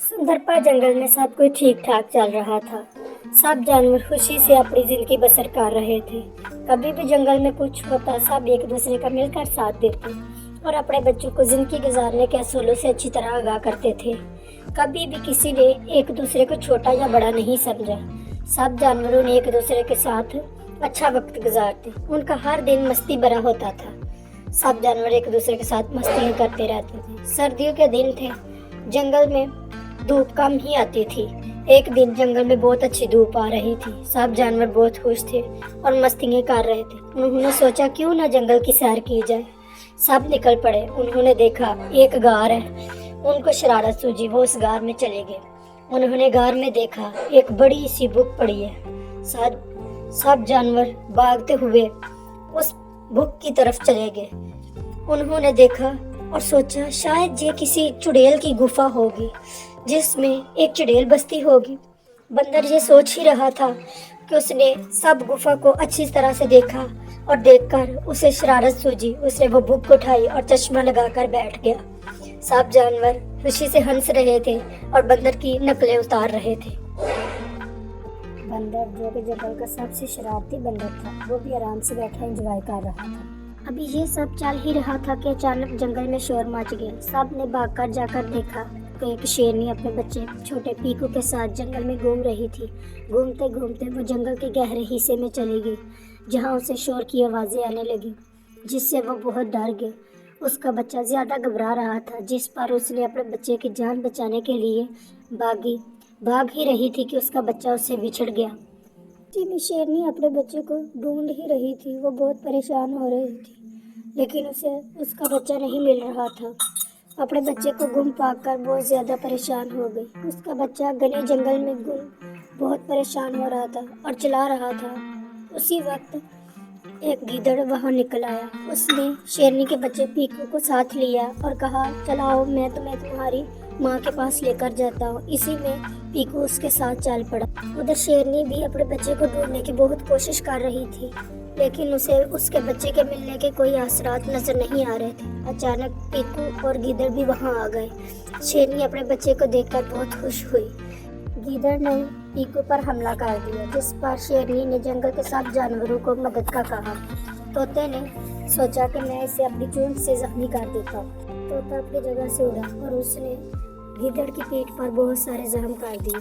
सुंदरपा जंगल में सब कुछ ठीक ठाक चल रहा था। सब जानवर खुशी से अपनी जिंदगी बसर कर रहे थे। कभी भी जंगल में कुछ होता, सब एक दूसरे का मिलकर साथ देते और अपने बच्चों को जिंदगी गुजारने के असूलों से अच्छी तरह आगाह करते थे। कभी भी किसी ने एक दूसरे को छोटा या बड़ा नहीं समझा। सब जानवरों ने एक दूसरे के साथ अच्छा वक्त गुजारते। उनका हर दिन मस्ती भरा होता था। सब जानवर एक दूसरे के साथ मस्तियाँ करते रहते थे। सर्दियों के दिन थे। जंगल में धूप कम ही आती थी। एक दिन जंगल में बहुत अच्छी धूप आ रही थी। सब जानवर बहुत खुश थे और मस्तियाँ कर रहे थे। उन्होंने सोचा क्यों ना जंगल की सैर की जाए। सब निकल पड़े। उन्होंने देखा एक गार है। उनको शरारत सूझी, वो उस गार में चले गए। उन्होंने गार में देखा एक बड़ी सी बुक पड़ी है। सब जानवर भागते हुए उस बुक की तरफ चले गए। उन्होंने देखा और सोचा शायद ये किसी चुड़ैल की गुफा होगी जिसमें एक चुड़ैल बसती होगी। बंदर ये सोच ही रहा था कि उसने सब गुफा को अच्छी तरह से देखा और देखकर उसे शरारत सूझी। उसने वो बुक उठाई और चश्मा लगाकर बैठ गया। सब जानवर खुशी से हंस रहे थे और बंदर की नकलें उतार रहे थे। बंदर, जो कि जंगल का सबसे शरारती बंदर था, वो भी आराम से बैठा एंजॉय कर रहा था। अभी ये सब चल ही रहा था कि अचानक जंगल में शोर मच गया। सब ने भागकर जाकर देखा तो एक शेरनी अपने बच्चे छोटे पीकू के साथ जंगल में घूम रही थी। घूमते घूमते वो जंगल के गहरे हिस्से में चली गई, जहाँ उसे शोर की आवाज़ें आने लगी, जिससे वो बहुत डर गई। उसका बच्चा ज़्यादा घबरा रहा था, जिस पर उसने अपने बच्चे की जान बचाने के लिए भाग ही रही थी कि उसका बच्चा उससे बिछड़ गया। शेरनी अपने बच्चे को ढूंढ ही रही थी। वो बहुत परेशान हो रही थी, लेकिन उसे उसका बच्चा नहीं मिल रहा था। अपने बच्चे को गुम पाकर बहुत ज़्यादा परेशान हो गई। उसका बच्चा घने जंगल में गुम बहुत परेशान हो रहा था और चिल्ला रहा था। उसी वक्त एक गीदड़ वहाँ निकल आया। उसने शेरनी के बच्चे पीकू को साथ लिया और कहा, चलाओ, मैं तुम्हें तुम्हारी माँ के पास लेकर जाता हूँ। इसी में पीकू उसके साथ चल पड़ा। उधर शेरनी भी अपने बच्चे को ढूंढने की बहुत कोशिश कर रही थी, लेकिन उसे उसके बच्चे के मिलने के कोई आसरात नजर नहीं आ रहे थे। अचानक पीकू और गीदड़ भी वहां आ गए। शेरनी अपने बच्चे को देखकर बहुत खुश हुई। गीदड़ ने पीकू पर हमला कर दिया, जिस पर शेरनी ने जंगल के सब जानवरों को मदद का कहा। तोते ने सोचा कि मैं इसे अपनी चोंच से जख्मी कर देता हूँ। तोता अपनी जगह से उड़ा और उसने गीदड़ की पीठ पर बहुत सारे जख्म कर दिए।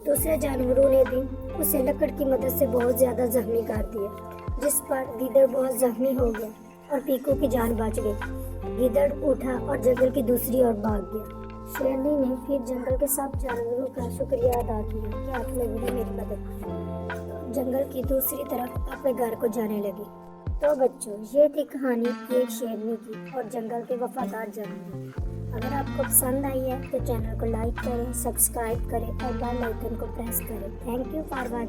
दूसरे जानवरों ने भी उसे लकड़ की मदद से बहुत ज्यादा जख्मी कर दिया, जिस पर गीदड़ बहुत जख्मी हो गया और पीकू की जान बच गई। गीदड़ उठा और जंगल की दूसरी ओर भाग गया। शेरनी ने फिर जंगल के सब जानवरों का शुक्रिया अदा किया कि आप लोगों ने मेरी मदद की। जंगल की दूसरी तरफ अपने घर को जाने लगी। तो बच्चों, ये थी कहानी एक शेरनी की और जंगल के वफादार जानवर। अगर आपको पसंद आई है तो चैनल को लाइक करें, सब्सक्राइब करें और बेल आइकन को प्रेस करें। Thank you for watching.